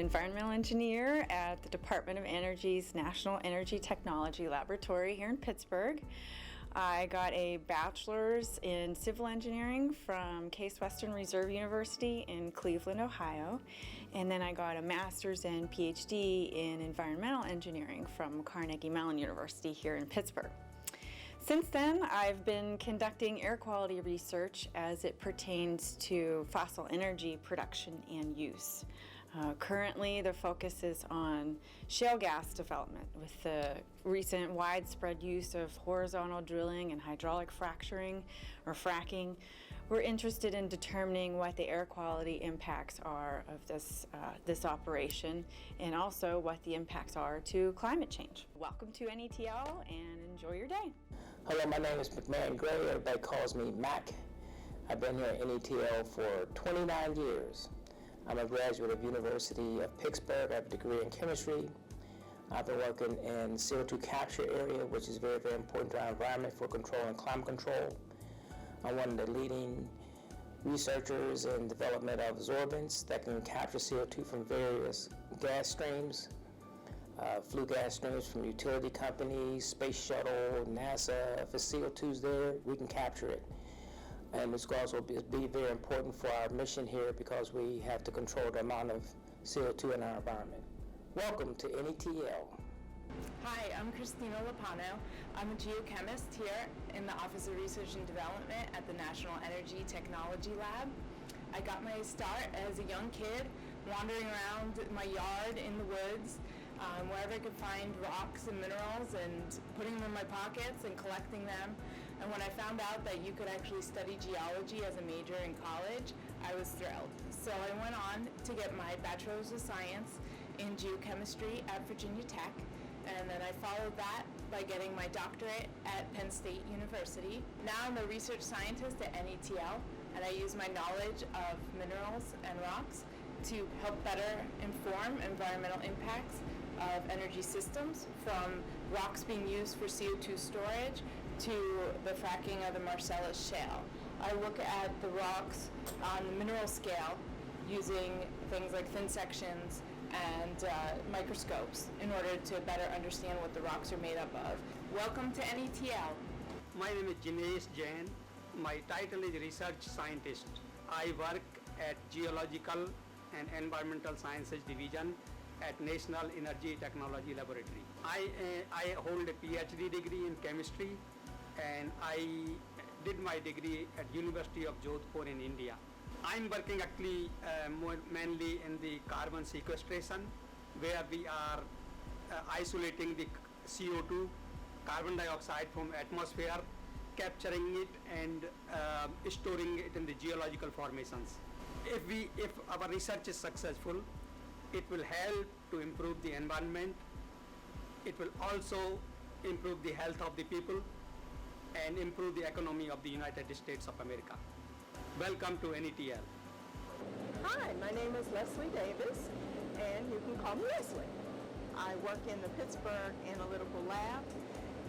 environmental engineer at the Department of Energy's National Energy Technology Laboratory here in Pittsburgh. I got a bachelor's in civil engineering from Case Western Reserve University in Cleveland, Ohio, and then I got a master's and PhD in environmental engineering from Carnegie Mellon University here in Pittsburgh. Since then, I've been conducting air quality research as it pertains to fossil energy production and use. Currently, the focus is on shale gas development with the recent widespread use of horizontal drilling and hydraulic fracturing or fracking. We're interested in determining what the air quality impacts are of this operation and also what the impacts are to climate change. Welcome to NETL and enjoy your day. Hello, my name is McMahon Gray. Everybody calls me Mac. I've been here at NETL for 29 years. I'm a graduate of University of Pittsburgh. I have a degree in chemistry. I've been working in CO2 capture area, which is very, very important to our environment for controlling climate control. I'm one of the leading researchers in development of absorbents that can capture CO2 from various gas streams, flue gas streams from utility companies, space shuttle, NASA. If CO2's there, we can capture it. And it's also be very important for our mission here because we have to control the amount of CO2 in our environment. Welcome to NETL. Hi, I'm Christina Lapano. I'm a geochemist here in the Office of Research and Development at the National Energy Technology Lab. I got my start as a young kid wandering around my yard in the woods, wherever I could find rocks and minerals and putting them in my pockets and collecting them. And when I found out that you could actually study geology as a major in college, I was thrilled. So I went on to get my Bachelor's of Science in Geochemistry at Virginia Tech, and then I followed that by getting my doctorate at Penn State University. Now I'm a research scientist at NETL, and I use my knowledge of minerals and rocks to help better inform environmental impacts of energy systems, from rocks being used for CO2 storage to the fracking of the Marcellus Shale. I look at the rocks on the mineral scale using things like thin sections and microscopes in order to better understand what the rocks are made up of. Welcome to NETL. My name is Jinesh Jain. My title is Research Scientist. I work at Geological and Environmental Sciences Division at National Energy Technology Laboratory. I hold a PhD degree in chemistry, and I did my degree at University of Jodhpur in India. I'm working actually mainly in the carbon sequestration, where we are isolating the CO2, carbon dioxide from atmosphere, capturing it and storing it in the geological formations. If our research is successful, it will help to improve the environment. It will also improve the health of the people and improve the economy of the United States of America. Welcome to NETL. Hi, my name is Leslie Davis, and you can call me Leslie. I work in the Pittsburgh Analytical Lab,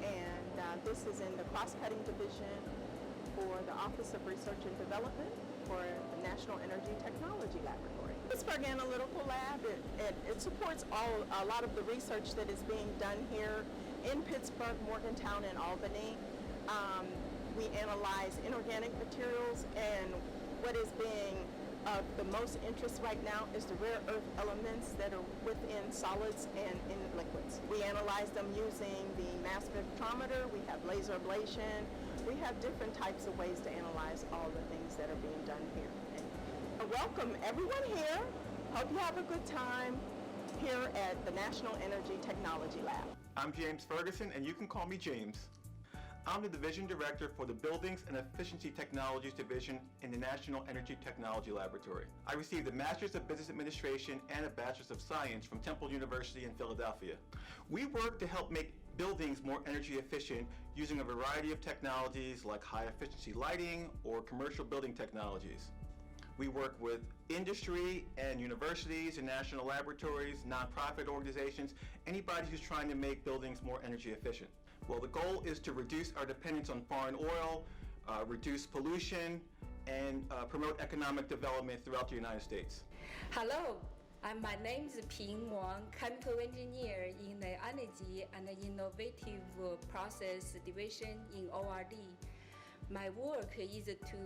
and this is in the cross-cutting division for the Office of Research and Development for the National Energy Technology Laboratory. Pittsburgh Analytical Lab, it supports a lot of the research that is being done here in Pittsburgh, Morgantown, and Albany. We analyze inorganic materials, and what is being of the most interest right now is the rare earth elements that are within solids and in liquids. We analyze them using the mass spectrometer. We have laser ablation. We have different types of ways to analyze all the things that are being done here. And welcome everyone here. Hope you have a good time here at the National Energy Technology Lab. I'm James Ferguson, and you can call me James. I'm the Division Director for the Buildings and Efficiency Technologies Division in the National Energy Technology Laboratory. I received a Master's of Business Administration and a Bachelor's of Science from Temple University in Philadelphia. We work to help make buildings more energy efficient using a variety of technologies like high efficiency lighting or commercial building technologies. We work with industry and universities and national laboratories, nonprofit organizations, anybody who's trying to make buildings more energy efficient. Well, the goal is to reduce our dependence on foreign oil, reduce pollution, and promote economic development throughout the United States. Hello, My name is Ping Wang, chemical engineer in the Energy and Innovative Process Division in ORD. My work is to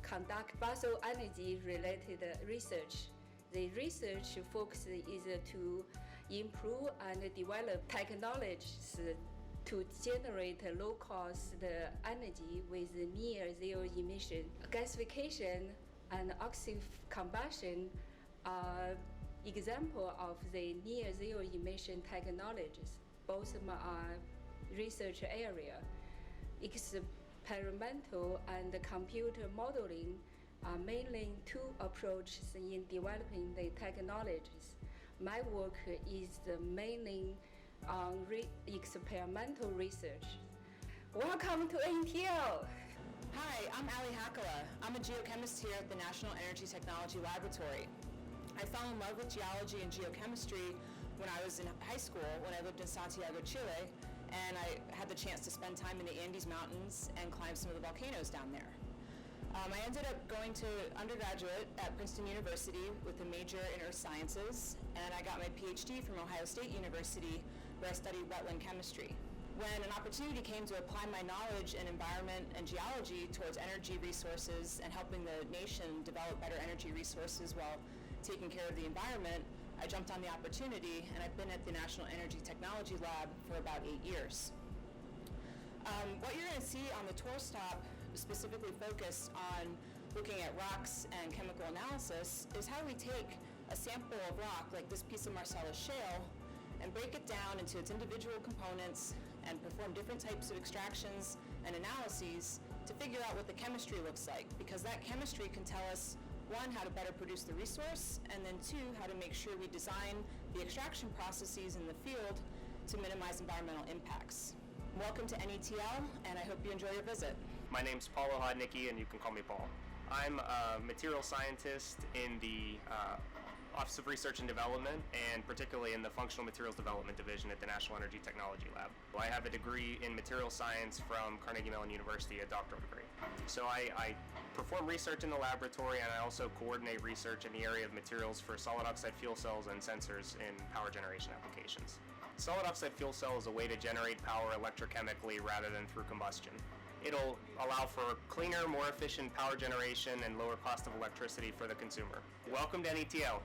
conduct fossil energy related research. The research focus is to improve and develop technologies to generate low-cost energy with near zero emission. Gasification and oxy combustion are example of the near zero emission technologies. Both of them are research area. Experimental and computer modeling are mainly two approaches in developing the technologies. My work is mainly on experimental research. Welcome to NETL. Hi, I'm Ali Hakala. I'm a geochemist here at the National Energy Technology Laboratory. I fell in love with geology and geochemistry when I was in high school, when I lived in Santiago, Chile, and I had the chance to spend time in the Andes Mountains and climb some of the volcanoes down there. I ended up going to undergraduate at Princeton University with a major in earth sciences, and I got my PhD from Ohio State University, where I studied wetland chemistry. When an opportunity came to apply my knowledge in environment and geology towards energy resources and helping the nation develop better energy resources while taking care of the environment, I jumped on the opportunity, and I've been at the National Energy Technology Lab for about 8 years. What you're going to see on the tour stop, specifically focused on looking at rocks and chemical analysis, is how we take a sample of rock, like this piece of Marcellus shale, and break it down into its individual components and perform different types of extractions and analyses to figure out what the chemistry looks like, because that chemistry can tell us, one, how to better produce the resource, and then two, how to make sure we design the extraction processes in the field to minimize environmental impacts. Welcome to NETL, and I hope you enjoy your visit. My name's Paul Ohodnicki, and you can call me Paul. I'm a material scientist in the Office of Research and Development, and particularly in the Functional Materials Development Division at the National Energy Technology Lab. I have a degree in material science from Carnegie Mellon University, a doctoral degree. So I perform research in the laboratory, and I also coordinate research in the area of materials for solid oxide fuel cells and sensors in power generation applications. Solid oxide fuel cell is a way to generate power electrochemically rather than through combustion. It'll allow for cleaner, more efficient power generation and lower cost of electricity for the consumer. Welcome to NETL.